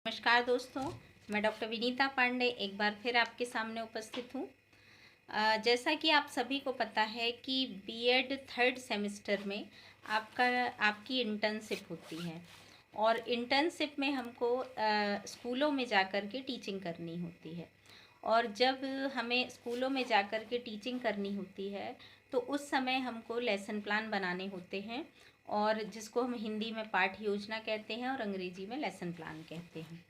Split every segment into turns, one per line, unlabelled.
नमस्कार दोस्तों, मैं डॉक्टर विनीता पांडे एक बार फिर आपके सामने उपस्थित हूँ। जैसा कि आप सभी को पता है कि बीएड थर्ड सेमेस्टर में आपकी इंटर्नशिप होती है और इंटर्नशिप में हमको स्कूलों में जाकर के टीचिंग करनी होती है। और जब हमें स्कूलों में जाकर के टीचिंग करनी होती है तो उस समय हमको लेसन प्लान बनाने होते हैं, और जिसको हम हिंदी में पाठ योजना कहते हैं और अंग्रेजी में लेसन प्लान कहते हैं।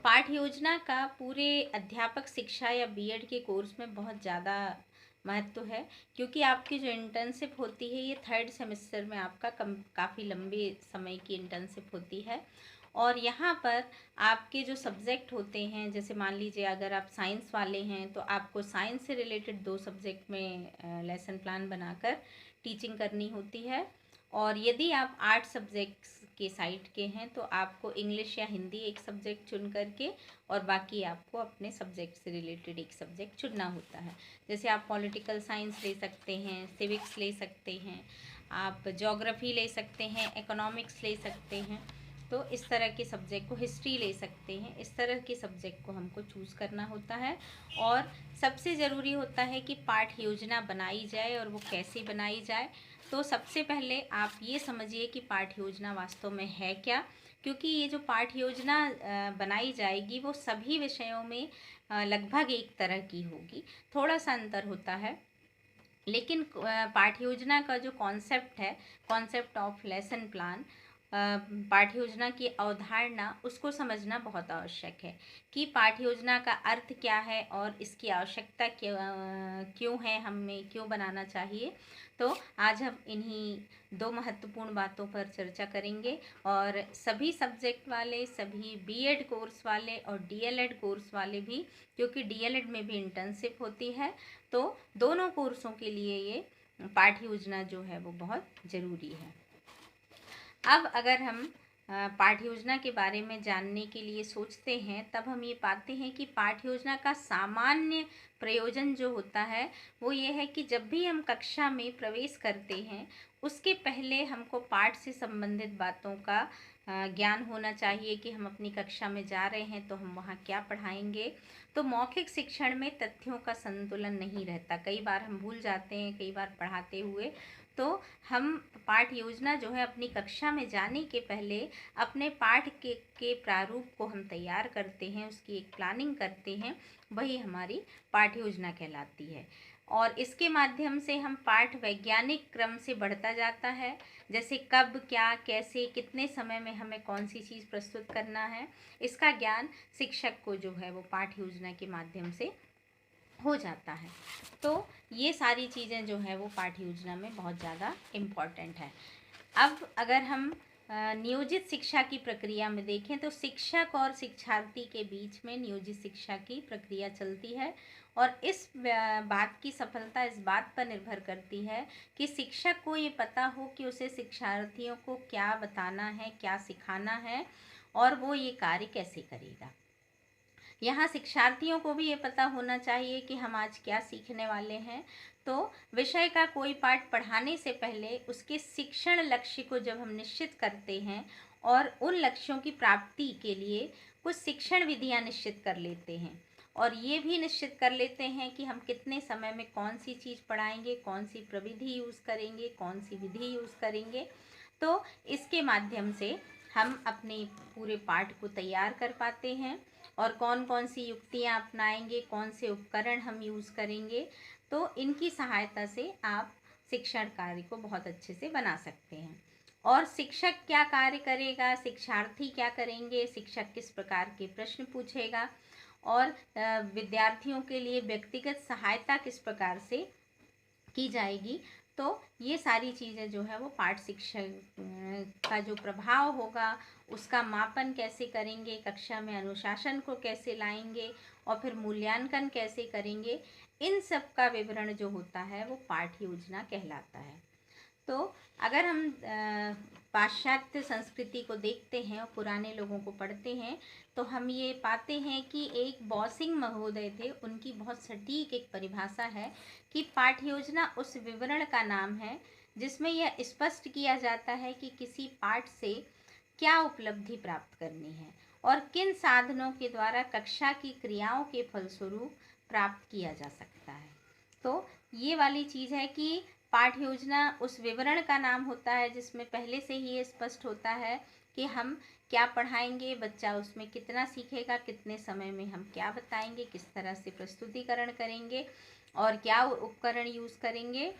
पाठ योजना का पूरे अध्यापक शिक्षा या बीएड के कोर्स में बहुत ज़्यादा महत्व है, क्योंकि आपकी जो इंटर्नशिप होती है ये थर्ड सेमेस्टर में आपका काफ़ी लंबे समय की इंटर्नशिप होती है। और यहाँ पर आपके जो सब्जेक्ट होते हैं, जैसे मान लीजिए अगर आप साइंस वाले हैं तो आपको साइंस से रिलेटेड 2 सब्जेक्ट में लेसन प्लान बनाकर टीचिंग करनी होती है। और यदि आप 8 सब्जेक्ट्स के साइड के हैं तो आपको इंग्लिश या हिंदी एक सब्जेक्ट चुन करके और बाकी आपको अपने सब्जेक्ट से रिलेटेड एक सब्जेक्ट चुनना होता है। जैसे आप पॉलिटिकल साइंस ले सकते हैं, सिविक्स ले सकते हैं, आप ज्योग्राफी ले सकते हैं, इकोनॉमिक्स ले सकते हैं। तो इस तरह के सब्जेक्ट को, हिस्ट्री ले सकते हैं, इस तरह के सब्जेक्ट को हमको चूज़ करना होता है। और सबसे ज़रूरी होता है कि पाठ योजना बनाई जाए, और वो कैसे बनाई जाए। तो सबसे पहले आप ये समझिए कि पाठ योजना वास्तव में है क्या, क्योंकि ये जो पाठ योजना बनाई जाएगी वो सभी विषयों में लगभग एक तरह की होगी, थोड़ा सा अंतर होता है। लेकिन पाठ योजना का जो कॉन्सेप्ट है, कॉन्सेप्ट ऑफ लेसन प्लान, पाठ योजना की अवधारणा, उसको समझना बहुत आवश्यक है कि पाठ योजना का अर्थ क्या है और इसकी आवश्यकता क्यों है, हमें क्यों बनाना चाहिए। तो आज हम इन्हीं 2 महत्वपूर्ण बातों पर चर्चा करेंगे। और सभी सब्जेक्ट वाले, सभी बीएड कोर्स वाले और डीएलएड कोर्स वाले भी, क्योंकि डीएलएड में भी इंटर्नशिप होती है, तो दोनों कोर्सों के लिए ये पाठ योजना जो है वो बहुत ज़रूरी है। अब अगर हम पाठ योजना के बारे में जानने के लिए सोचते हैं, तब हम ये पाते हैं कि पाठ योजना का सामान्य प्रयोजन जो होता है वो ये है कि जब भी हम कक्षा में प्रवेश करते हैं उसके पहले हमको पाठ से संबंधित बातों का ज्ञान होना चाहिए कि हम अपनी कक्षा में जा रहे हैं तो हम वहाँ क्या पढ़ाएंगे। तो मौखिक शिक्षण में तथ्यों का संतुलन नहीं रहता, कई बार हम भूल जाते हैं, कई बार पढ़ाते हुए। तो हम पाठ योजना जो है अपनी कक्षा में जाने के पहले अपने पाठ के प्रारूप को हम तैयार करते हैं, उसकी एक प्लानिंग करते हैं, वही हमारी पाठ योजना कहलाती है। और इसके माध्यम से हम पाठ वैज्ञानिक क्रम से बढ़ता जाता है, जैसे कब, क्या, कैसे, कितने समय में हमें कौन सी चीज़ प्रस्तुत करना है, इसका ज्ञान शिक्षक को जो है वो पाठ योजना के माध्यम से हो जाता है। तो ये सारी चीज़ें जो है वो पाठ योजना में बहुत ज़्यादा इम्पॉर्टेंट है। अब अगर हम नियोजित शिक्षा की प्रक्रिया में देखें तो शिक्षक और शिक्षार्थी के बीच में नियोजित शिक्षा की प्रक्रिया चलती है, और इस बात की सफलता इस बात पर निर्भर करती है कि शिक्षक को ये पता हो कि उसे शिक्षार्थियों को क्या बताना है, क्या सिखाना है, और वो ये कार्य कैसे करेगा। यहाँ शिक्षार्थियों को भी ये पता होना चाहिए कि हम आज क्या सीखने वाले हैं। तो विषय का कोई पाठ पढ़ाने से पहले उसके शिक्षण लक्ष्य को जब हम निश्चित करते हैं और उन लक्ष्यों की प्राप्ति के लिए कुछ शिक्षण विधियाँ निश्चित कर लेते हैं, और ये भी निश्चित कर लेते हैं कि हम कितने समय में कौन सी चीज़ पढ़ाएंगे, कौन सी प्रविधि यूज़ करेंगे, कौन सी विधि यूज़ करेंगे, तो इसके माध्यम से हम अपने पूरे पाठ को तैयार कर पाते हैं। और कौन कौन सी युक्तियाँ अपनाएंगे, कौन से उपकरण हम यूज़ करेंगे, तो इनकी सहायता से आप शिक्षण कार्य को बहुत अच्छे से बना सकते हैं। और शिक्षक क्या कार्य करेगा, शिक्षार्थी क्या करेंगे, शिक्षक किस प्रकार के प्रश्न पूछेगा, और विद्यार्थियों के लिए व्यक्तिगत सहायता किस प्रकार से की जाएगी, तो ये सारी चीज़ें जो है वो पाठ शिक्षण का जो प्रभाव होगा उसका मापन कैसे करेंगे, कक्षा में अनुशासन को कैसे लाएंगे, और फिर मूल्यांकन कैसे करेंगे, इन सब का विवरण जो होता है वो पाठ योजना कहलाता है। तो अगर हम पाश्चात्य संस्कृति को देखते हैं और पुराने लोगों को पढ़ते हैं तो हम ये पाते हैं कि एक बॉसिंग महोदय थे, उनकी बहुत सटीक एक परिभाषा है कि पाठ योजना उस विवरण का नाम है जिसमें यह स्पष्ट किया जाता है कि किसी पाठ से क्या उपलब्धि प्राप्त करनी है और किन साधनों के द्वारा कक्षा की क्रियाओं के फलस्वरूप प्राप्त किया जा सकता है। तो ये वाली चीज़ है कि पाठ्य योजना उस विवरण का नाम होता है जिसमें पहले से ही ये स्पष्ट होता है कि हम क्या पढ़ाएंगे, बच्चा उसमें कितना सीखेगा, कितने समय में हम क्या बताएंगे, किस तरह से प्रस्तुतिकरण करेंगे और क्या उपकरण यूज़ करेंगे,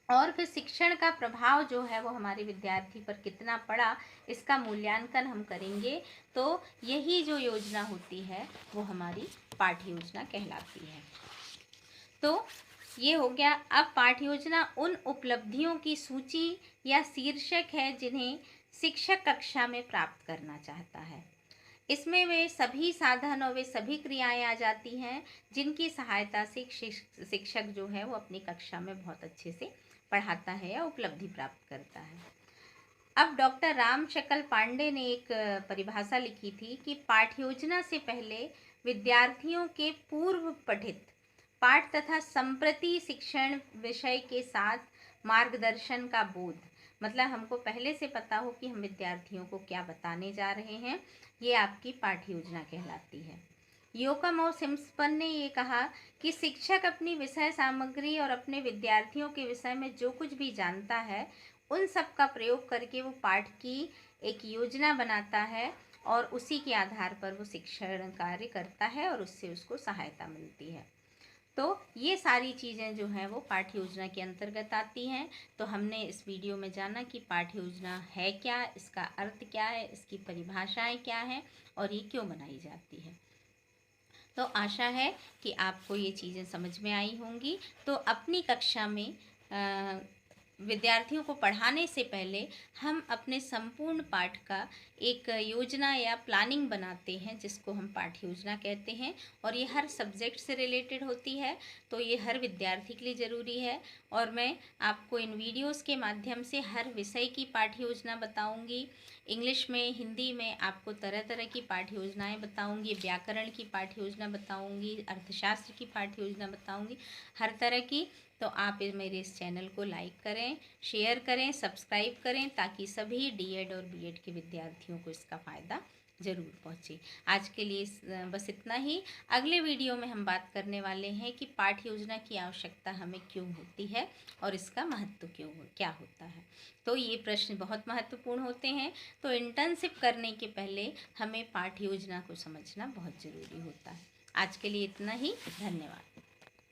और फिर शिक्षण का प्रभाव जो है वो हमारे विद्यार्थी पर कितना पड़ा, इसका मूल्यांकन हम करेंगे। तो यही जो योजना होती है वो हमारी पाठ्य योजना कहलाती है। तो ये हो गया। अब पाठ्य योजना उन उपलब्धियों की सूची या शीर्षक है जिन्हें शिक्षक कक्षा में प्राप्त करना चाहता है। इसमें वे सभी साधन और वे सभी क्रियाएं आ जाती हैं जिनकी सहायता से शिक्षक जो है वो अपनी कक्षा में बहुत अच्छे से पढ़ाता है या उपलब्धि प्राप्त करता है। अब डॉक्टर रामशकल पांडे ने एक परिभाषा लिखी थी कि पाठ्य योजना से पहले विद्यार्थियों के पूर्व पठित पाठ तथा संप्रति शिक्षण विषय के साथ मार्गदर्शन का बोध, मतलब हमको पहले से पता हो कि हम विद्यार्थियों को क्या बताने जा रहे हैं, ये आपकी पाठ्य योजना कहलाती है। योकम और सिम्पसन ने ये कहा कि शिक्षक अपनी विषय सामग्री और अपने विद्यार्थियों के विषय में जो कुछ भी जानता है उन सब का प्रयोग करके वो पाठ की एक योजना बनाता है और उसी के आधार पर वो शिक्षण कार्य करता है और उससे उसको सहायता मिलती है। तो ये सारी चीज़ें जो हैं वो पाठ्य योजना के अंतर्गत आती हैं। तो हमने इस वीडियो में जाना कि पाठ्य योजना है क्या, इसका अर्थ क्या है, इसकी परिभाषाएं क्या हैं और ये क्यों बनाई जाती है। तो आशा है कि आपको ये चीज़ें समझ में आई होंगी। तो अपनी कक्षा में विद्यार्थियों को पढ़ाने से पहले हम अपने संपूर्ण पाठ का एक योजना या प्लानिंग बनाते हैं जिसको हम पाठ्य योजना कहते हैं, और ये हर सब्जेक्ट से रिलेटेड होती है। तो ये हर विद्यार्थी के लिए ज़रूरी है और मैं आपको इन वीडियोस के माध्यम से हर विषय की पाठ्य योजना बताऊंगी। इंग्लिश में, हिंदी में आपको तरह तरह की पाठ्य योजनाएँ बताऊंगी, व्याकरण की पाठ्य योजना बताऊंगी, अर्थशास्त्र की पाठ्य योजना बताऊंगी, हर तरह की। तो आप मेरे इस चैनल को लाइक करें, शेयर करें, सब्सक्राइब करें ताकि सभी डीएड और बीएड के विद्यार्थियों को इसका फ़ायदा ज़रूर पहुँचे। आज के लिए बस इतना ही। अगले वीडियो में हम बात करने वाले हैं कि पाठ्य योजना की आवश्यकता हमें क्यों होती है और इसका महत्व क्या होता है। तो ये प्रश्न बहुत महत्वपूर्ण होते हैं। तो इंटर्नशिप करने के पहले हमें पाठ्य योजना को समझना बहुत ज़रूरी होता है। आज के लिए इतना ही। धन्यवाद।